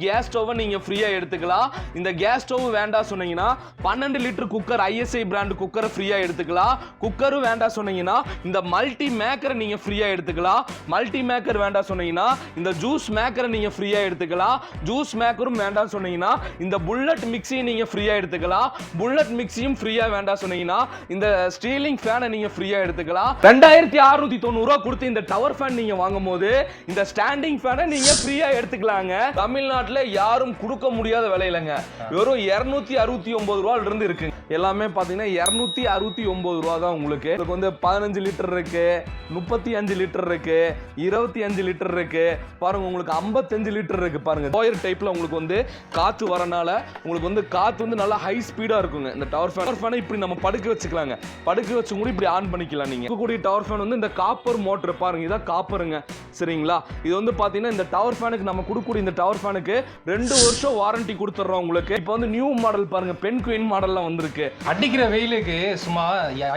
Gas stove நீங்க ஃப்ரீயா எடுத்துக்கலாம். இந்த கேஸ் ஸ்டவ் வேண்டாம் சொன்னீங்கன்னா 12 லிட்டர் குக்கர் ISI பிராண்ட் குக்கரை ஃப்ரீயா எடுத்துக்கலாம். குக்கரும் வேண்டாம் சொன்னீங்கன்னா இந்த மல்டி மேக்கரை நீங்க ஃப்ரீயா எடுத்துக்கலாம். மல்டி மேக்கர் வேண்டாம் சொன்னீங்கன்னா இந்த ஜூஸ் மேக்கரை நீங்க ஃப்ரீயா எடுத்துக்கலாம். ஜூஸ் மேக்கரும் வேண்டாம் சொன்னீங்கன்னா இந்த புல்லட் மிக்ஸியை நீங்க ஃப்ரீயா எடுத்துக்கலாம். புல்லட் மிக்ஸியும் ஃப்ரீயா வேண்டாம் சொன்னீங்கன்னா இந்த ஸ்டீலிங் ஃபேனை நீங்க ஃப்ரீயா எடுத்துக்கலாம். 2690 ரூபாய் கொடுத்து இந்த டவர் ஃபேன் நீங்க வாங்கும்போது இந்த ஸ்டாண்டிங் ஃபேனை நீங்க ஃப்ரீயா எடுத்துக்கலாங்க. தமிழ்நாட்டுல யாரும் கொடுக்க முடியாத விலையிலங்க. வெறும் 269 ரூபாயில இருந்து இருக்கு. எல்லாமே பாத்தீங்கன்னா 269 ரூபா தான் உங்களுக்கு. இதுக்கு வந்து 15 லிட்டர் இருக்கு, 35 லிட்டர் இருக்கு, 25 லிட்டர் இருக்கு. பாருங்க உங்களுக்கு 55 லிட்டர் இருக்கு. பாருங்க டோயர் டைப்ல உங்களுக்கு வந்து காத்து வரனால உங்களுக்கு வந்து காத்து வந்து நல்லா ஹை ஸ்பீடா இருக்குங்க. இந்த டவர் ஃபேனை இப்படி நம்ம படுக்க வச்சுக்கலாங்க. படுக்க வச்சு கூட இப்படி ஆன் பண்ணிக்கலாம். நீங்க கூடிய டவர் ஃபேன் வந்து இந்த காப்பர் மோட்டர் பாருங்க, இதான் காப்பருங்க. சரிங்களா? இது வந்து பாத்தீங்கன்னா இந்த டவர் ஃபேனுக்கு நம்ம கொடுக்கக்கூடிய இந்த டவர் ஃபேனுக்கு 2 வருஷம் வாரண்டி கொடுத்துறோம் உங்களுக்கு. இப்போ வந்து நியூ மாடல் பாருங்க, பென் குயின் மாடல்லாம் வந்திருக்கு. அடிக்கிற வெயிலுக்கு சும்மா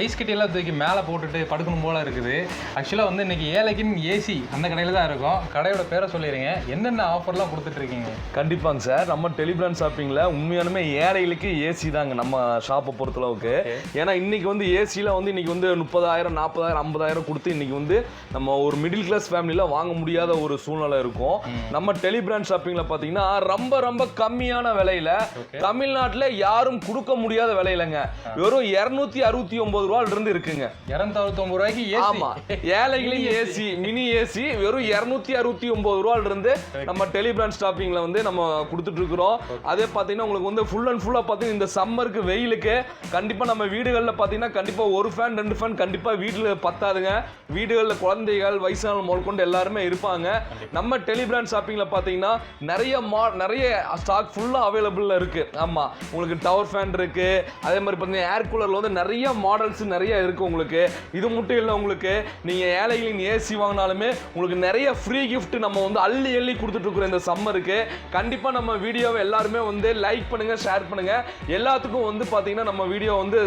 ஐஸ் கட்டி எல்லாம் தூக்கி மேலே போட்டுட்டு படுக்கணும் போல இருக்குது. ஆக்சுவலாக வந்து இன்னைக்கு ஏழைக்குன்னு ஏசி அந்த கடையில் தான் இருக்கும். கடையோட பேரை சொல்லிடுங்க, என்னென்ன ஆஃபர்லாம் கொடுத்துட்டு இருக்கீங்க? கண்டிப்பாங்க சார், நம்ம டெலிபிராண்ட் ஷாப்பிங்ல உண்மையானுமே ஏழைகளுக்கு ஏசி தாங்க நம்ம ஷாப்பை பொறுத்தளவுக்கு. ஏன்னா இன்னைக்கு வந்து ஏசியில் வந்து இன்னைக்கு வந்து 30,000 40,000 50,000 கொடுத்து இன்னைக்கு வந்து நம்ம ஒரு மிடில் கிளாஸ் ஃபேமிலியில் வாங்க முடியாத ஒரு சூழ்நிலை இருக்கும். நம்ம டெலிபிராண்ட் ஷாப்பிங்ல பார்த்தீங்கன்னா ரொம்ப ரொம்ப கம்மியான விலையில தமிழ்நாட்டில் யாரும் கொடுக்க முடியாத விலையிலங்க. வெறும் 269 ரூபாயில இருந்து இருக்குங்க. 269 ரூபாய்க்கு ஏசி. ஆமா, ஏழைகளின் ஏசி, மினி ஏசி வெறும் 269 ரூபாயில இருந்து நம்ம டெலிபிராண்ட் ஷாப்பிங்ல வந்து நம்ம கொடுத்துட்டு இருக்கிறோம். அதே பார்த்தீங்கன்னா உங்களுக்கு வந்து ஃபுல் அண்ட் ஃபுல்லா பார்த்தீங்கன்னா இந்த சம்மருக்கு வெயிலுக்கு கண்டிப்பா நம்ம வீடுகளில் பார்த்தீங்கன்னா கண்டிப்பா ஒரு ஃபேன் 2 ஃபேன் கண்டிப்பா வீட்டில் பத்தாதுங்க. வீடுகளில் குழந்தைகள் வயசான முதல் கொண்டு எல்லாருமே இருப்பாங்க. நம்ம டெலிபிராண்ட் ஷாப்பிங்ல பார்த்தீங்கன்னா நிறைய ஸ்டாக் ஃபுல்லா அவைலபிள்ல இருக்கு. ஆமா, உங்களுக்கு டவர் ஃபேன் இருக்கு. அதே மாதிரி பார்த்தீங்கன்னா ஏர் கூலர்ல வந்து நிறைய மாடல்ஸ் நிறைய இருக்கு உங்களுக்கு. இது மட்டும் இல்லை, உங்களுக்கு நீங்க ஏழைகளின் ஏசி வாங்கினாலுமே உங்களுக்கு நிறைய ஃப்ரீ கிஃப்ட் நம்ம வந்து அள்ளி அள்ளி கொடுத்துட்டு இருக்கிறோம் இந்த சம்மருக்கு. கண்டிப்பா நம்ம வீடியோவை எல்லாருமே வந்து லைக் பண்ணுங்க, ஷேர் பண்ணுங்க. எல்லாத்துக்கும் வந்து பாத்தீங்கன்னா நம்ம வீடியோ வந்து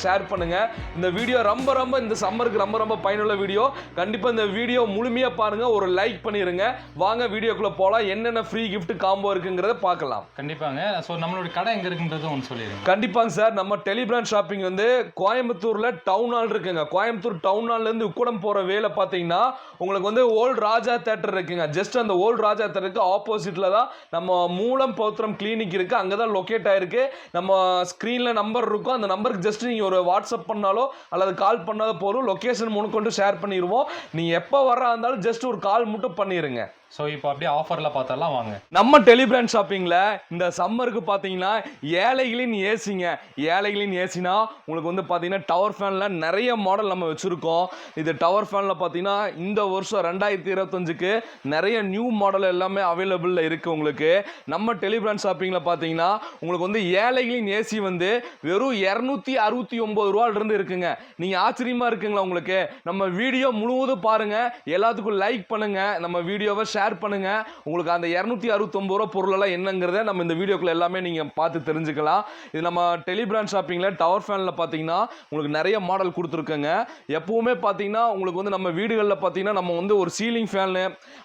ஷேர் பண்ணுங்க. இந்த வீடியோ ரொம்ப ரொம்ப இந்த சம்மருக்கு ரொம்ப ரொம்ப பயனுள்ள வீடியோ. கண்டிப்பா இந்த வீடியோ முழுமையா பாருங்க, ஒரு லைக் பண்ணிருங்க. வாங்க வீடியோக்குள்ள போலாம், என்னென்ன ஃப்ரீ கிஃப்ட் காம்போ இருக்குங்கிறத பார்க்கலாம். கண்டிப்பாங்க. ஸோ நம்மளோட கடை எங்க இருக்குன்றது ஒன்று சொல்லிடுங்க. கண்டிப்பாங்க சார், நம்ம டெலிபிராண்ட் ஷாப்பிங் வந்து கோயம்புத்தூர்ல டவுன் ஹால் இருக்குங்க. கோயம்புத்தூர் டவுன் ஹால்ல இருந்து உக்கடம் போற வேலை பார்த்தீங்கன்னா உங்களுக்கு வந்து ஓல்ட் ராஜா தியேட்டர் இருக்குங்க. ஜஸ்ட் அந்த ஓல்ட் ராஜா தியேட்டருக்கு ஆப்போசிட்ல தான் நம்ம மூலம் பௌத்திரம் கிளினிக் இருக்கு. அங்கதான் லொகேட் ஆயிருக்கு. நம்ம ஸ்கிரீன்ல நம்பர் இருக்கும். அந்த நம்பருக்கு ஜஸ்ட் நீங்க ஒரு வாட்ஸ்அப் பண்ணாலோ அல்லது கால் பண்ணாத போதும். லொகேஷன் முன்கொண்டு ஷேர் பண்ணிடுவோம். நீங்க எப்போ வர்றா இருந்தாலும் ஜஸ்ட் ஒரு கால் மட்டும் பண்ணிருங்க. ஸோ இப்போ அப்படியே ஆஃபர்ல பார்த்தலாம் வாங்க. நம்ம டெலிபிராண்ட் ஷாப்பிங்ல இந்த சம்மருக்கு பார்த்தீங்கன்னா ஏழைகளின் ஏசிங்க. ஏழைகளின் ஏசினா உங்களுக்கு வந்து பார்த்தீங்கன்னா டவர் ஃபேன்ல நிறைய மாடல் நம்ம வச்சிருக்கோம். இது டவர் ஃபேன்ல பார்த்தீங்கன்னா இந்த வருஷம் 2025க்கு நிறைய நியூ மாடல் எல்லாமே அவைலபிள்ல இருக்கு உங்களுக்கு. நம்ம டெலிபிராண்ட் ஷாப்பிங்ல பார்த்தீங்கன்னா உங்களுக்கு வந்து ஏழைகளின் ஏசி வந்து வெறும் 269 ரூபாயில இருந்து இருக்குங்க. நீங்க ஆச்சரியமா இருக்குங்களா உங்களுக்கு? நம்ம வீடியோ முழுவதும் பாருங்க, எல்லாத்துக்கும் லைக் பண்ணுங்க, நம்ம வீடியோவை ஷேர் பண்ணுங்க. உங்களுக்கு அந்த 269 ரூபா பொருள் எல்லாம் என்னங்கிறத நம்ம இந்த வீடியோக்குள்ள எல்லாமே நீங்க பார்த்து தெரிஞ்சுக்கலாம். இது நம்ம டெலிபிராண்ட் ஷாப்பிங்ல டவர் ஃபேன்ல பாத்தீங்கன்னா உங்களுக்கு நிறைய மாடல் கொடுத்துருக்கங்க. எப்பவுமே பாத்தீங்கன்னா உங்களுக்கு வந்து நம்ம வீடுகளில் பாத்தீங்கன்னா நம்ம வந்து ஒரு சீலிங் ஃபேனு,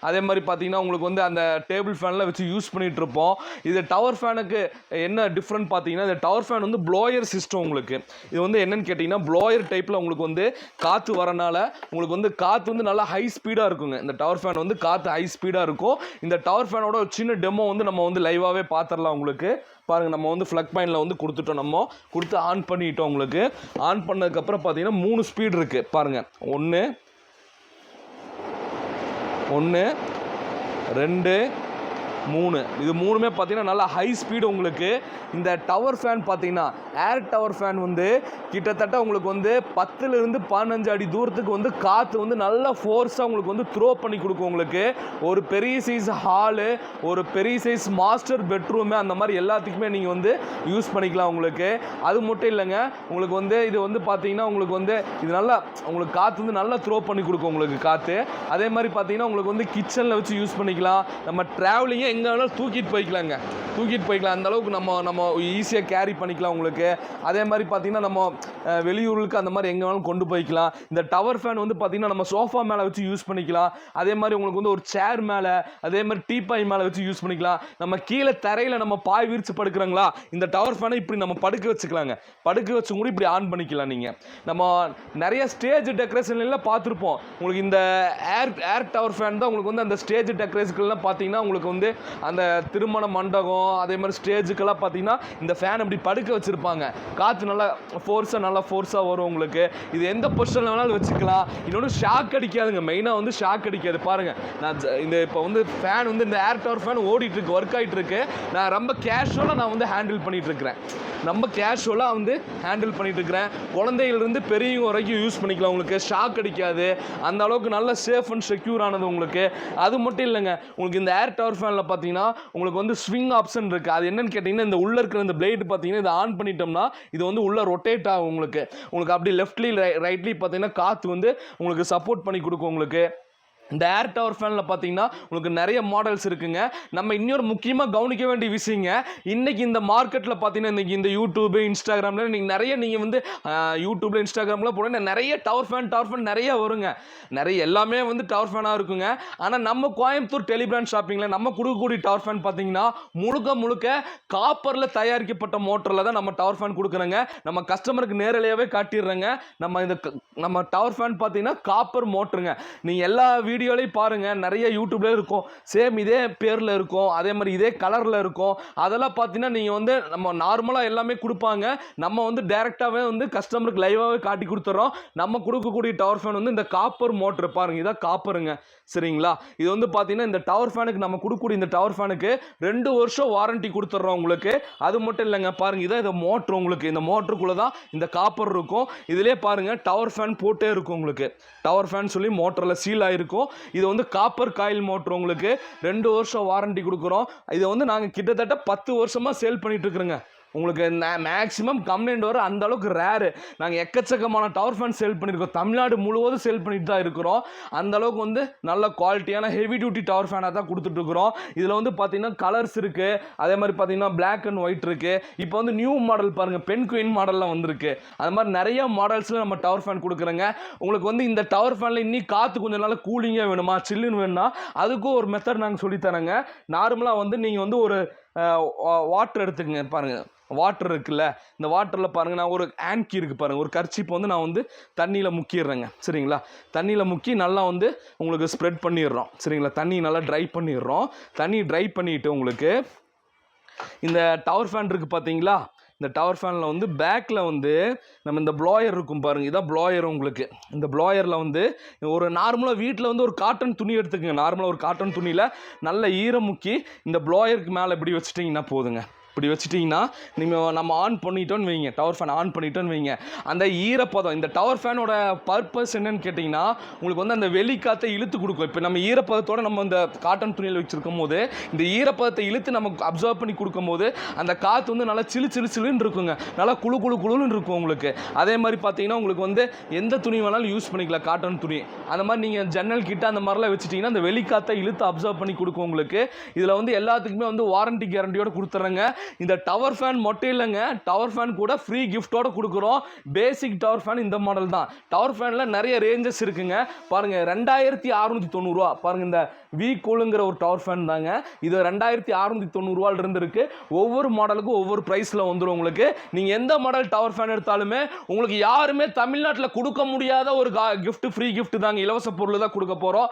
அதே மாதிரி பாத்தீங்கன்னா உங்களுக்கு வந்து அந்த டேபிள் ஃபேன்ல வச்சு யூஸ் பண்ணிட்டு இருப்போம். இது டவர் ஃபேனுக்கு என்ன டிஃப்ரெண்ட் பாத்தீங்கன்னா இந்த டவர் ஃபேன் வந்து ப்ளோயர் சிஸ்டம். உங்களுக்கு இது வந்து என்னன்னு கேட்டீங்கன்னா ப்ளோயர் டைப்ல உங்களுக்கு வந்து காத்து வரனால உங்களுக்கு வந்து காத்து வந்து நல்லா ஹை ஸ்பீடா இருக்குங்க. இந்த டவர் ஃபேன் வந்து காத்து ஹை ஸ்பீடா இருக்கும். இந்த டவர் ஃபேனோட ஒரு சின்ன டெமோ வந்து நம்ம வந்து லைவாவே பார்த்துடலாம் உங்களுக்கு. பாருங்க, நம்ம வந்து ஃப்ளக் பாயிண்ட்ல வந்து கொடுத்துட்டோம். நம்ம கொடுத்து ஆன் பண்ணிட்டோம். உங்களுக்கு ஆன் பண்ணதுக்கு அப்புறம் பார்த்தீங்கன்னா 3 ஸ்பீட் இருக்கு. பாருங்க, 1 2 3. இது மூணுமே பார்த்தீங்கன்னா நல்லா ஹை ஸ்பீடு உங்களுக்கு. இந்த டவர் ஃபேன் பார்த்தீங்கன்னா ஏர் டவர் ஃபேன் வந்து கிட்டத்தட்ட உங்களுக்கு வந்து 10லிருந்து 15 அடி தூரத்துக்கு வந்து காற்று வந்து நல்லா ஃபோர்ஸாக உங்களுக்கு வந்து த்ரோ பண்ணி கொடுக்கும். உங்களுக்கு ஒரு பெரிய சைஸ் ஹாலு, ஒரு பெரிய சைஸ் மாஸ்டர் பெட்ரூமு, அந்த மாதிரி எல்லாத்துக்குமே நீங்கள் வந்து யூஸ் பண்ணிக்கலாம் உங்களுக்கு. அது மட்டும் இல்லைங்க, உங்களுக்கு வந்து இது வந்து பார்த்தீங்கன்னா உங்களுக்கு வந்து இது நல்லா உங்களுக்கு காற்று வந்து நல்லா த்ரோ பண்ணி கொடுக்கும் உங்களுக்கு காற்று. அதே மாதிரி பார்த்தீங்கன்னா உங்களுக்கு வந்து கிச்சனில் வச்சு யூஸ் பண்ணிக்கலாம். நம்ம ட்ராவலிங்கே எங்கே வேணாலும் தூக்கிட்டு போய்க்கலாம். அந்த அளவுக்கு நம்ம ஈஸியாக கேரி பண்ணிக்கலாம் உங்களுக்கு. அதே மாதிரி பார்த்தீங்கன்னா நம்ம வெளியூருக்கு அந்த மாதிரி எங்கே வேணாலும் கொண்டு போய்க்கலாம். இந்த டவர் ஃபேன் வந்து பார்த்தீங்கன்னா நம்ம சோஃபா மேலே வச்சு யூஸ் பண்ணிக்கலாம். அதே மாதிரி உங்களுக்கு வந்து ஒரு சேர் மேலே, அதே மாதிரி டீப்பாய் மேலே வச்சு யூஸ் பண்ணிக்கலாம். நம்ம கீழே தரையில் நம்ம பாய் விரிச்சு படுக்கிறோங்களா, இந்த டவர் ஃபேனை இப்படி நம்ம படுக்க வச்சுக்கலாங்க. படுக்க வச்சு கூட இப்படி ஆன் பண்ணிக்கலாம். நீங்கள் நம்ம நிறைய ஸ்டேஜ் டெக்கரேஷன்லாம் பார்த்துருப்போம். உங்களுக்கு இந்த ஏர் டவர் ஃபேன் தான் உங்களுக்கு வந்து அந்த ஸ்டேஜ் டெக்கரேஷன்லாம் பார்த்தீங்கன்னா உங்களுக்கு வந்து அந்த திருமண மண்டபம், அதே மாதிரி ஸ்டேஜுக்கெல்லாம் பார்த்தீங்கன்னா இந்த ஃபேன் இப்படி படுக்க வச்சுருப்பாங்க. காற்று நல்லா ஃபோர்ஸாக வரும் உங்களுக்கு. இது எந்த பொசிஷனில் வேணாலும் வச்சுக்கலாம். இன்னொன்று ஷாக் அடிக்காதுங்க. மெயினாக வந்து ஷாக் அடிக்காது. பாருங்கள், நான் இந்த இப்போ வந்து ஃபேன் வந்து இந்த ஏர் டவர் ஃபேன் ஓடிட்டுருக்கு, ஒர்க் ஆகிட்டுருக்கு. நான் ரொம்ப கேஷுவலாக நான் வந்து ஹேண்டில் பண்ணிகிட்ருக்கிறேன். குழந்தையிலிருந்து பெரியவங்க வரைக்கும் யூஸ் பண்ணிக்கலாம். உங்களுக்கு ஷாக் அடிக்காது. அந்த அளவுக்கு நல்ல சேஃப் அண்ட் செக்யூர் ஆனது உங்களுக்கு. அது மட்டும் இல்லைங்க, உங்களுக்கு இந்த ஏர் டவர் ஃபேனில் பார்த்தீங்கன்னா உங்களுக்கு வந்து ஸ்விங் ஆப்ஷன் இருக்குது. அது என்னன்னு கேட்டிங்கன்னா, இந்த உள்ளே இருக்கிற இந்த பிளேடு பார்த்தீங்கன்னா இதை ஆன் பண்ணிட்டோம்னா இது வந்து உள்ளே ரொட்டேட் ஆகும். உங்களுக்கு அப்படி லெஃப்ட்லி ரைட்லி பார்த்தீங்கன்னா காற்று வந்து உங்களுக்கு சப்போர்ட் பண்ணி கொடுக்கும் உங்களுக்கு. இந்த ஏர் டவர் ஃபேனில் பார்த்தீங்கன்னா உங்களுக்கு நிறைய மாடல்ஸ் இருக்குங்க. நம்ம இன்னொரு முக்கியமாக கவனிக்க வேண்டிய விஷயங்க, இன்றைக்கி இந்த மார்க்கெட்டில் பார்த்தீங்கன்னா இன்றைக்கி இந்த யூடியூபு, இன்ஸ்டாகிராமில் நீங்கள் வந்து யூடியூப்பில், இன்ஸ்டாகிராமில் போனால் நிறைய டவர் ஃபேன் நிறைய வருங்க. நிறைய எல்லாமே வந்து டவர் ஃபேனாக இருக்குங்க. ஆனால் நம்ம கோயம்புத்தூர் டெலிபிராண்ட் ஷாப்பிங்கில் நம்ம கொடுக்கக்கூடிய டவர் ஃபேன் பார்த்தீங்கன்னா முழுக்க காப்பரில் தயாரிக்கப்பட்ட மோட்டரில் தான் நம்ம டவர் ஃபேன் கொடுக்குறோங்க. நம்ம கஸ்டமருக்கு நேரடியாகவே காட்டிடுறோங்க. நம்ம டவர் ஃபேன் பார்த்தீங்கன்னா காப்பர் மோட்டருங்க. நீங்கள் எல்லா வீடியோலையும் பாருங்கள், நிறைய யூடியூப்லேயே இருக்கும். சேம் இதே பேரில் இருக்கும், அதே மாதிரி இதே கலரில் இருக்கும். அதெல்லாம் பார்த்தீங்கன்னா நீங்கள் வந்து நம்ம நார்மலாக எல்லாமே கொடுப்பாங்க. நம்ம வந்து டைரெக்டாகவே வந்து கஸ்டமருக்கு லைவாகவே காட்டி கொடுத்துட்றோம். நம்ம கொடுக்கக்கூடிய டவர் ஃபேன் வந்து இந்த காப்பர் மோட்ரு பாருங்கள், இதான் காப்பருங்க. சரிங்களா, இது வந்து பார்த்தீங்கன்னா இந்த டவர் ஃபேனுக்கு நம்ம கொடுக்கக்கூடிய இந்த டவர் ஃபேனுக்கு 2 வருஷம் வாரண்டி கொடுத்துட்றோம் உங்களுக்கு. அது மட்டும் இல்லைங்க, பாருங்கள் இதான் இந்த மோட்ரு. உங்களுக்கு இந்த மோட்டருக்குள்ளே தான் இந்த காப்பர் இருக்கும். இதிலே பாருங்கள் டவர் ஃபேன் போட்டே இருக்கும் உங்களுக்கு. டவர் ஃபேன் சொல்லி மோட்டரில் சீல் ஆகிருக்கும். இது வந்து காப்பர் காயில் மோட்டர். உங்களுக்கு 2 வருஷம் வாரண்டி கொடுக்குறோம். இதை வந்து நாங்கள் கிட்டத்தட்ட 10 வருஷமாக சேல் பண்ணிட்டு இருக்கிறோங்க. உங்களுக்கு மேக்ஸிமம் கம்ப்ளைண்ட் வர அந்த அளவுக்கு ரேரு. நாங்கள் எக்கச்சக்கமான டவர் ஃபேன் சேல் பண்ணியிருக்கோம். தமிழ்நாடு முழுவதும் சேல் பண்ணிட்டு தான் இருக்கிறோம். அந்த அளவுக்கு வந்து நல்ல குவாலிட்டியான ஹெவி டியூட்டி டவர் ஃபேனாக தான் கொடுத்துட்ருக்குறோம். இதில் வந்து பார்த்தீங்கன்னா கலர்ஸ் இருக்குது, அதே மாதிரி பார்த்தீங்கன்னா பிளாக் அண்ட் ஒயிட் இருக்குது. இப்போ வந்து நியூ மாடல் பாருங்கள், பென் குயின் மாடல்லாம் வந்திருக்கு. அது மாதிரி நிறைய மாடல்ஸில் நம்ம டவர் ஃபேன் கொடுக்குறோங்க. உங்களுக்கு வந்து இந்த டவர் ஃபேனில் இன்னி காற்று கொஞ்சம் நாள் கூலிங்காக வேணுமா, சில்லுன்னு வேணும்னா அதுக்கும் ஒரு மெத்தட் நாங்கள் சொல்லித்தரேங்க. நார்மலாக வந்து நீங்கள் வந்து ஒரு வாட்டர் எடுத்துக்கங்க. பாருங்கள், வாட்டர் இருக்குல்ல, இந்த வாட்டரில் பாருங்கள் நான் ஒரு ஆன்கி இருக்குது பாருங்கள், ஒரு கர்ச்சிப்பை வந்து நான் வந்து தண்ணியில் முக்கிடுறேங்க. சரிங்களா, தண்ணியில் முக்கி நல்லா வந்து உங்களுக்கு ஸ்ப்ரெட் பண்ணிடுறோம். சரிங்களா, தண்ணி நல்லா ட்ரை பண்ணிடுறோம். தண்ணி ட்ரை பண்ணிவிட்டு உங்களுக்கு இந்த டவர் ஃபேன் இருக்குது பார்த்தீங்களா, இந்த டவர் ஃபேனில் வந்து பேக்கில் வந்து நம்ம இந்த ப்ளோயர் இருக்கும் பாருங்கள், இதான் ப்ளோயர். உங்களுக்கு இந்த ப்ளோயரில் வந்து ஒரு நார்மலாக வீட்டில் வந்து ஒரு காட்டன் துணி எடுத்துக்கங்க. நார்மலாக ஒரு காட்டன் துணியில் நல்ல ஈரம் முக்கி இந்த ப்ளோயருக்கு மேலே இப்படி வச்சுட்டிங்கன்னா போதுங்க. இப்படி வச்சுட்டிங்கன்னா நம்ம ஆன் பண்ணிட்டோன்னு வைங்க, டவர் ஃபேன் ஆன் பண்ணிட்டோன்னு வைங்க, அந்த ஈரப்பதம், இந்த டவர் ஃபேனோட பர்பஸ் என்னன்னு கேட்டிங்கன்னா உங்களுக்கு வந்து அந்த வெளிக்காற்றை இழுத்து கொடுக்கும். இப்போ நம்ம ஈரப்பதத்தோடு நம்ம இந்த காட்டன் துணியில் வச்சுருக்கும் போது இந்த ஈரப்பதத்தை இழுத்து நமக்கு அப்சர்வ் பண்ணி கொடுக்கும் போது அந்த காற்று வந்து நல்லா சிலுன்னு இருக்குங்க, நல்லா குழுன்னு இருக்கும் உங்களுக்கு. அதே மாதிரி பார்த்தீங்கன்னா உங்களுக்கு வந்து எந்த துணி வேணாலும் யூஸ் பண்ணிக்கலாம், காட்டன் துணி. அந்த மாதிரி நீங்கள் ஜன்னல் கிட்ட அந்த மாதிரிலாம் வச்சுட்டிங்கன்னா அந்த வெளிக்காற்றை இழுத்து அப்சர்வ் பண்ணி கொடுக்கும் உங்களுக்கு. இதில் வந்து எல்லாத்துக்குமே வந்து வாரண்டி கேரண்டியோடு கொடுத்துட்றேங்க. இந்த டவர் ஃபேன் மட்டும் இல்லைங்க, டவர் ஃபேன் கூட ஃப்ரீ கிஃப்டோட கொடுக்குறோம். பேசிக் டவர் ஃபேன் இந்த மாடல் தான். டவர் ஃபேனில் நிறைய ரேஞ்சஸ் இருக்குங்க. பாருங்கள் 2690 ரூபா. பாருங்கள் இந்த வி கூலுங்கிற ஒரு டவர் ஃபேன் தாங்க. இது 2690 ரூபாயிலிருந்து இருக்குது. ஒவ்வொரு மாடலுக்கும் ஒவ்வொரு ப்ரைஸில் வந்துடும் உங்களுக்கு. நீங்கள் எந்த மாடல் டவர் ஃபேன் எடுத்தாலுமே உங்களுக்கு யாருமே தமிழ்நாட்டில் கொடுக்க முடியாத ஒரு கிஃப்ட், ஃப்ரீ கிஃப்ட் தாங்க. இலவச பொருள் தான் கொடுக்க போகிறோம்.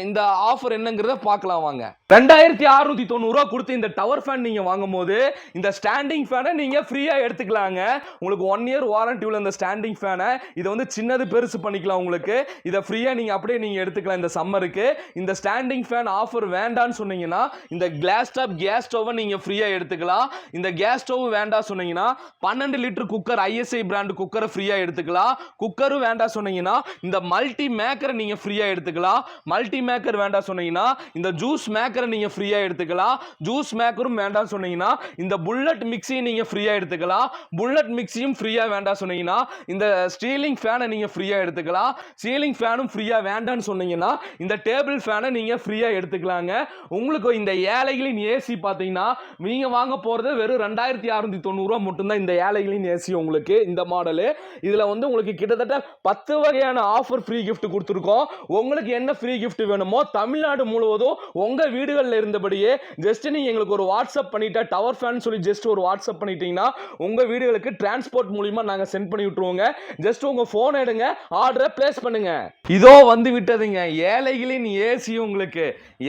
இந்த ஆஃபர் என்னங்கிறத பார்க்கலாம் வாங்க. 2690 ரூபா கொடுத்து இந்த டவர் ஃபேன் நீங்கள் வாங்கும் போது இந்த ஸ்டாண்டிங் ஃபேனை நீங்கள் ஃப்ரீயாக எடுத்துக்கலாங்க. உங்களுக்கு 1 இயர் வாரண்டி உள்ள இந்த ஸ்டாண்டிங் ஃபேனை இதை வந்து சின்னது பெருசு பண்ணிக்கலாம் உங்களுக்கு. இதை ஃப்ரீயாக நீங்கள் அப்படியே நீங்கள் எடுத்துக்கலாம் இந்த சம்மருக்கு. இந்த ஸ்டாண்டிங் ஃபேன் ஆஃபர் வேண்டான்னு சொன்னீங்கன்னா இந்த கிளாஸ் டாப் கேஸ் ஸ்டவ்வை நீங்கள் ஃப்ரீயாக எடுத்துக்கலாம். இந்த கேஸ் ஸ்டவ் வேண்டாம் சொன்னீங்கன்னா 12 லிட்டர் குக்கர், ISI பிராண்ட் குக்கரை ஃப்ரீயாக எடுத்துக்கலாம். குக்கரும் வேண்டாம் சொன்னீங்கன்னா இந்த மல்டி மேக்கரை நீங்கள் ஃப்ரீயாக எடுத்துக்கலாம். மல்டி மேக்கர் வேண்டாம் சொன்னீங்கன்னா இந்த ஜூஸ் மேக்கரை நீங்கள் ஃப்ரீயாக எடுத்துக்கலாம். ஜூஸ் மேக்கரும் வேண்டாம் சொன்னீங்கன்னா இந்த புல்லட் மிக்ஸி நீங்க ஃப்ரீயா எடுத்துக்கலாம். புல்லட் மிக்ஸியும் ஃப்ரீயா வேண்டாம் சொன்னீங்கன்னா இந்த சீலிங் ஃபேனை நீங்க ஃப்ரீயா எடுத்துக்கலாம். சீலிங் ஃபேனும் ஃப்ரீயா வேண்டாம்னு சொன்னீங்கன்னா இந்த டேபிள் ஃபேனை நீங்க ஃப்ரீயா எடுத்துக்கலாங்க. உங்களுக்கு இந்த ஏழைகளின் ஏசி பாத்தீங்கன்னா நீங்க வாங்க போறது வெறும் 2690 ரூபாய் மட்டும்தான். இந்த ஏழைகளின் ஏசி உங்களுக்கு இந்த மாடலு. இதுல வந்து உங்களுக்கு கிட்டத்தட்ட 10 வகையான ஆஃபர் ஃப்ரீ கிஃப்ட் கொடுத்துருக்கோம். உங்களுக்கு என்ன ஃப்ரீ கிஃப்ட் வேணுமோ தமிழ்நாடு முழுவதும் உங்க வீடுகளில் இருந்தபடியே ஜஸ்ட் நீங்க எங்களுக்கு ஒரு வாட்ஸ்அப் பண்ணிட்டா டவர் ஃபேன் சொல்லி ஜஸ்ட் ஒரு வாட்ஸ்அப் பண்ணிட்டீங்கன்னா உங்க வீடுகளுக்கு டிரான்ஸ்போர்ட் மூலமா நாங்க சென்ட் பண்ணி விட்டுருவோங்க. ஜஸ்ட் உங்க போன் எடுங்க, ஆர்டரை பிளேஸ் பண்ணுங்க. இதோ வந்து விட்டதுங்க ஏழைகளின் ஏசி. உங்களுக்கு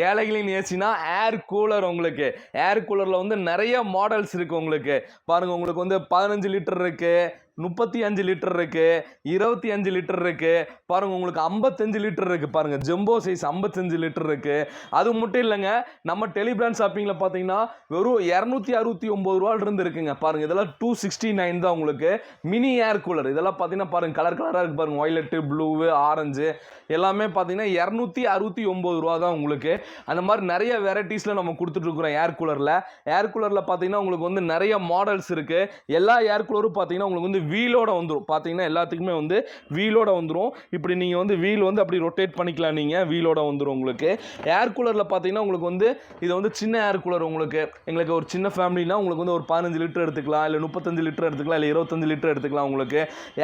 ஏழைகளின் ஏசினா ஏர் கூலர். உங்களுக்கு ஏர் கூலர்ல வந்து நிறைய மாடல்ஸ் இருக்கு. உங்களுக்கு பாருங்க, உங்களுக்கு வந்து 15 லிட்டர் இருக்கு, 35 லிட்டர் இருக்கு, 25 லிட்டர் இருக்கு. பாருங்க, உங்களுக்கு 55 லிட்டர் இருக்கு. பாருங்க, ஜம்போ சைஸ் 55 லிட்டர் இருக்கு. அது மட்டும் இல்லைங்க, நம்ம டெலிபிராண்ட் ஷாப்பிங்ல பாத்தீங்கன்னா வெறும் 269 ரூபாயில இருந்து இருக்குங்க. பாருங்க, இதெல்லாம் 269 தான். உங்களுக்கு மினி ஏர் கூலர் இதெல்லாம் பாத்தீங்கன்னா பாருங்க கலர் கலரா இருக்கு. பாருங்க, வயலட், ப்ளூ, ஆரஞ்சு எல்லாமே பாத்தீங்கன்னா 269 ரூபா தான். உங்களுக்கு அந்த மாதிரி நிறைய வெரைட்டிஸ்ல நம்ம கொடுத்துட்டு இருக்கிறோம் ஏர் கூலர்ல. ஏர் கூலர்ல பாத்தீங்கன்னா உங்களுக்கு வந்து நிறைய மாடல்ஸ் இருக்கு. எல்லா ஏர் கூலரும் பாத்தீங்கன்னா உங்களுக்கு வந்து வீலோட வந்துடும். பார்த்தீங்கன்னா எல்லாத்துக்குமே வந்து வீலோட வந்துடும். இப்படி நீங்கள் வந்து வீல் வந்து அப்படி ரொட்டேட் பண்ணிக்கலாம். நீங்கள் வீலோட வந்துடும். உங்களுக்கு ஏர் கூலரில் பார்த்தீங்கன்னா உங்களுக்கு வந்து இது வந்து சின்ன ஏர் கூலர். உங்களுக்கு எங்களுக்கு ஒரு சின்ன ஃபேமிலினா உங்களுக்கு வந்து ஒரு 15 லிட்டர் எடுத்துக்கலாம், இல்லை 35 லிட்டர் எடுத்துக்கலாம், இல்லை 25 லிட்டர் எடுத்துக்கலாம். உங்களுக்கு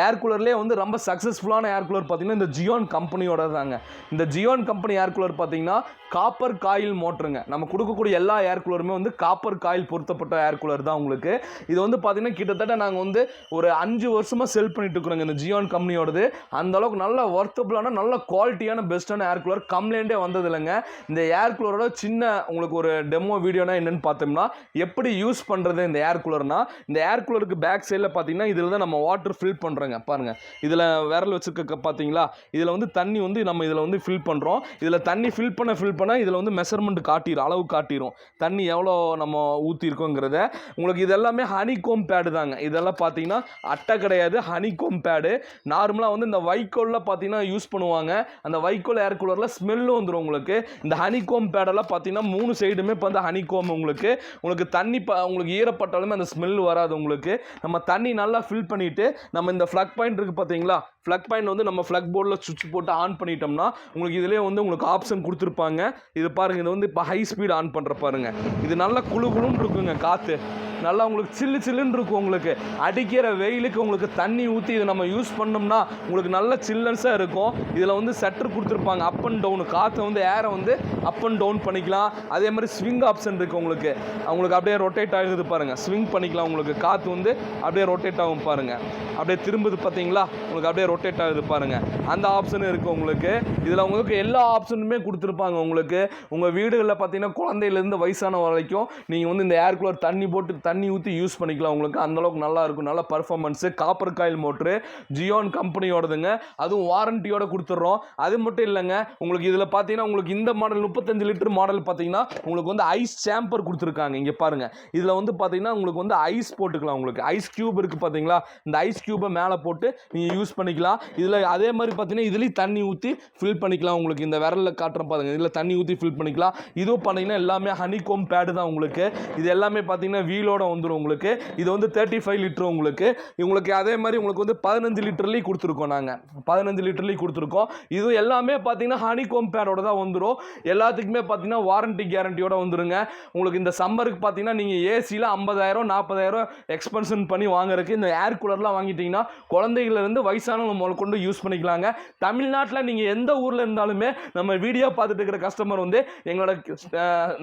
ஏர் கூலர்லேயே வந்து ரொம்ப சக்ஸஸ்ஃபுல்லான ஏர் கூலர் பார்த்தீங்கன்னா இந்த ஜியோன் கம்பெனியோட தாங்க. இந்த ஜியோன் கம்பெனி ஏர் கூலர் பார்த்தீங்கன்னா காப்பர் காயில் மோட்டருங்க. நம்ம கொடுக்கக்கூடிய எல்லா ஏர் கூலருமே வந்து காப்பர் காயில் பொருத்தப்பட்ட ஏர் கூலர் தான். உங்களுக்கு இது வந்து பார்த்தீங்கன்னா கிட்டத்தட்ட நாங்கள் வந்து ஒரு 5 வருஷமா செல் பண்ணிட்டு இருக்கிறோங்க இந்த ஜியோன் கம்பெனியோடது. அந்த அளவுக்கு நல்ல வர்த்தபிளான நல்ல குவாலிட்டியான பெஸ்டான ஏர் கூலர் கம்ப்ளைண்டே வந்தது இல்லைங்க. இந்த ஏர் கூலரோட சின்ன உங்களுக்கு ஒரு டெமோ வீடியோனா என்னன்னு பார்த்தோம்னா எப்படி யூஸ் பண்றது இந்த ஏர் கூலர்னா, இந்த ஏர் கூலருக்கு பேக் சைடில் பார்த்தீங்கன்னா இதில் தான் நம்ம வாட்டர் ஃபில் பண்ணுறோங்க. பாருங்க, இதில் விரல் வச்சுருக்க பார்த்தீங்களா, இதில் வந்து தண்ணி வந்து நம்ம இதில் வந்து ஃபில் பண்ணுறோம். இதில் தண்ணி ஃபில் பண்ண இதில் வந்து மெஷர்மெண்ட் காட்டிடும், அளவு காட்டிடும், தண்ணி எவ்வளோ நம்ம ஊற்றிருக்கோங்கிறத. உங்களுக்கு இது எல்லாமே ஹனிகோம் பேடு தாங்க. இதெல்லாம் பார்த்தீங்கன்னா அட்டை கிடையாது, ஹனிகோம் பேடு. நார்மலாக வந்து இந்த வைக்கோலில் பார்த்தீங்கன்னா யூஸ் பண்ணுவாங்க. அந்த வைக்கோல் ஏர் கூலரில் ஸ்மெல்லும் வந்துடும். உங்களுக்கு இந்த ஹனிகோம் பேடெல்லாம் பார்த்தீங்கன்னா 3 சைடுமே இப்போ வந்து ஹனிகோம். உங்களுக்கு தண்ணி உங்களுக்கு ஈரப்பட்டாலுமே அந்த ஸ்மெல் வராது. உங்களுக்கு நம்ம தண்ணி நல்லா ஃபில் பண்ணிவிட்டு நம்ம இந்த ஃப்ளக் பாயிண்ட் இருக்குது பார்த்தீங்களா, ஃப்ளக் பாயிண்ட் வந்து நம்ம ஃப்ளக் போர்டில் சுவிட்ச் போட்டு ஆன் பண்ணிட்டோம்னா உங்களுக்கு இதிலே வந்து உங்களுக்கு ஆப்ஷன் கொடுத்துருப்பாங்க. இது பாருங்க, இது வந்து இப்போ ஹை ஸ்பீட் ஆன் பண்ணுற பாருங்க. இது நல்லா குளுன்னு இருக்குங்க, காற்று நல்லா உங்களுக்கு சில்லுன்னு இருக்கும். உங்களுக்கு அடிக்கிற வெயிலுக்கு உங்களுக்கு தண்ணி ஊற்றி இதை நம்ம யூஸ் பண்ணோம்னா உங்களுக்கு நல்ல சில்னஸாக இருக்கும். இதில் வந்து சட்டர் கொடுத்துருப்பாங்க, அப் அண்ட் டவுன். காற்றை வந்து ஏரை வந்து அப் அண்ட் டவுன் பண்ணிக்கலாம். அதே மாதிரி ஸ்விங் ஆப்ஷன் இருக்குது. உங்களுக்கு அப்படியே ரொட்டேட் ஆகுது பாருங்கள், ஸ்விங் பண்ணிக்கலாம். உங்களுக்கு காற்று வந்து அப்படியே ரொட்டேட் ஆகும் பாருங்கள், அப்படியே திரும்புது பார்த்தீங்களா, உங்களுக்கு அப்படியே ரொட்டேட் ஆகுது பாருங்கள். அந்த ஆப்ஷனும் இருக்குது. உங்களுக்கு இதில் உங்களுக்கு எல்லா ஆப்ஷனுமே கொடுத்துருப்பாங்க. உங்களுக்கு உங்கள் வீடுகளில் பார்த்தீங்கன்னா குழந்தையிலேருந்து வயசான வரைக்கும் நீங்கள் வந்து இந்த ஏர் கூலர் தண்ணி ஊற்றி யூஸ் பண்ணிக்கலாம். உங்களுக்கு அந்த அளவுக்கு நல்லா இருக்கும், நல்ல பர்ஃபார்மன்ஸு. காப்பர் காயில் மோட்ரு ஜியோன் கம்பெனியோடதுங்க, அதுவும் வாரண்டியோட கொடுத்துட்றோம். அது மட்டும் இல்லைங்க, உங்களுக்கு இதில் பார்த்தீங்கன்னா உங்களுக்கு இந்த மாடல் 35 லிட்டர் மாடல் பார்த்தீங்கன்னா உங்களுக்கு வந்து ஐஸ் சாம்பர் கொடுத்துருக்காங்க. இங்கே பாருங்கள், இதில் வந்து பார்த்தீங்கன்னா உங்களுக்கு வந்து ஐஸ் போட்டுக்கலாம். உங்களுக்கு ஐஸ் கியூப் இருக்குது பார்த்தீங்களா, இந்த ஐஸ் கியூபை மேலே போட்டு நீங்கள் யூஸ் பண்ணிக்கலாம். இதில் அதே மாதிரி பார்த்தீங்கன்னா இதுலேயும் தண்ணி ஊற்றி ஃபில் பண்ணிக்கலாம். உங்களுக்கு இந்த விரலில் காட்டுற பாருங்க, இதில் தண்ணி ஊற்றி ஃபில் பண்ணிக்கலாம். இதுவும் பார்த்தீங்கன்னா எல்லாமே ஹனிகோம் பேடு தான். உங்களுக்கு இது எல்லாமே பார்த்தீங்கன்னா வீலோட வந்துடும். உங்களுக்கு இது வந்து 35 லிட்டர். உங்களுக்கு அதே மாதிரி உங்களுக்கு வந்து 15 லிட்டர்லேயும் கொடுத்துருக்கோம். நாங்கள் 15 லிட்டர்லேயும் கொடுத்துருக்கோம். இது எல்லாமே பார்த்தீங்கன்னா ஹனிகோம் பேடோட தான் வந்துடும். எல்லாத்துக்குமே பார்த்தீங்கன்னா வாரண்டி கேரண்டியோட வந்துருங்க. உங்களுக்கு இந்த சம்மருக்கு பார்த்தீங்கன்னா நீங்கள் ஏசியில் 50,000 40,000 எக்ஸ்பென்ஷன் பண்ணி வாங்குறதுக்கு இந்த ஏர் கூலர்லாம் வாங்கிட்டீங்கன்னா குழந்தைகளிலிருந்து வயசானவங்க முதல் கொண்டு யூஸ் பண்ணிக்கலாங்க. தமிழ்நாட்டில் நீங்கள் எந்த ஊரில் இருந்தாலுமே நம்ம வீடியோ பார்த்துட்டு இருக்கிற கஸ்டமர் வந்து எங்களோட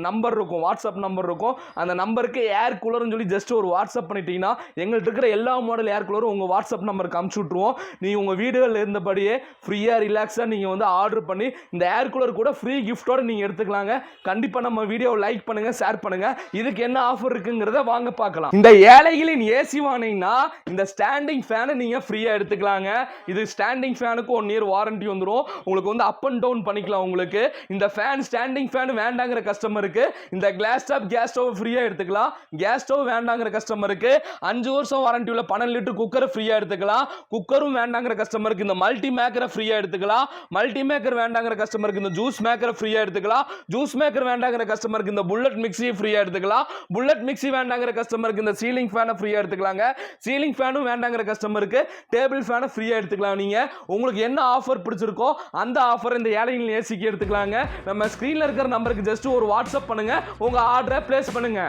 நம்பர் இருக்கும், வாட்ஸ்அப் நம்பர் இருக்கும். அந்த நம்பருக்கு ஏர் கூலர்னு சொல்லி ஜஸ்ட் ஒரு வாட்ஸ்அப் பண்ணிட்டீங்கன்னா எங்கள்கிட்ட இருக்கிற எல்லா மாடல் ஏர் கூலரும் உங்கள் வாட்ஸ்அப் நம்பருக்கு அனுப்பிச்சு விட்ருவோம். நீங்கள் உங்கள் வீடுகளில் இருந்தபடியே ஃப்ரீயாக ரிலாக்ஸாக நீங்கள் வந்து ஆர்டர் பண்ணி இந்த ஏர் கூலர் கூட ஃப்ரீ கிஃப்டோடு நீங்கள் எடுத்துக்கலாங்க. கண்டிப்பாக நம்ம வீடியோவை லைக் பண்ணுங்கள், ஷேர் பண்ணுங்கள். இதுக்கு என்ன ஆஃபர் இருக்குங்கிறத வாங்க பார்க்கலாம். இந்த ஏழைகளின் ஏசி வாங்கினீங்கன்னா இந்த ஸ்டாண்டிங் ஃபேனை நீங்கள் ஃப்ரீயாக எடுத்துக்கலாங்க. இது ஸ்டாண்டிங் ஃபேனுக்கு 1 இயர் வாரண்டி வந்துடும். உங்களுக்கு வந்து அப் அண்ட் டவுன் பண்ணிக்கலாம். உங்களுக்கு இந்த ஃபேன் ஸ்டாண்டிங் ஃபேன் வேண்டாங்கிற கஸ்டமருக்கு இந்த கிளாஸ் டாப் கேஸ் ஸ்டவ் ஃப்ரீயாக எடுத்துக்கலாம். கேஸ் ஸ்டவ் வேண்டாங்கிற கஸ்டமருக்கு 5 வருஷம் வாரண்டி உள்ள 12 லிட்டர் குக்கரை ஃப்ரீயாக எடுத்துக்கலாம். குக்கரும் வேண்டாங்கிற கஸ்டமருக்கு இந்த மல்டி மேக்கரை ஃப்ரீயாக எடுத்துக்கலாம். மல்டி மேக்கர் வேண்டாங்கிற கஸ்டமருக்கு இந்த ஜூஸ் மேக்கரை ஃப்ரீயாக எடுத்துக்கலாம். ஜூஸ் மேக்கர் வேண்டாங்கிற கஸ்டமருக்கு இந்த புல்லட் மிக்சியை ஃப்ரீயாக எடுத்துக்கலாம். புல்லட் மிக்சி வேண்டாங்கிற கஸ்டமருக்கு இந்த சீலிங் ஃபேனை ஃப்ரீயாக எடுத்துக்கலாங்க. சீலிங் ஃபேனும் வேண்டாங்கிற கஸ்டமருக்கு டேபிள் ஃபேனை ஃப்ரீயாக எடுத்துக்கலாம். நீங்கள் உங்களுக்கு என்ன ஆஃபர் பிடிச்சிருக்கோ அந்த ஆஃபர் இந்த ஏழைகளின் ஏசிக்கு எடுத்துக்கலாங்க. நம்ம ஸ்க்ரீனில் இருக்கிற நம்பருக்கு ஜஸ்ட் ஒரு வாட்ஸ்அப் பண்ணுங்க, உங்கள் ஆர்டரை பிளேஸ் பண்ணுங்க.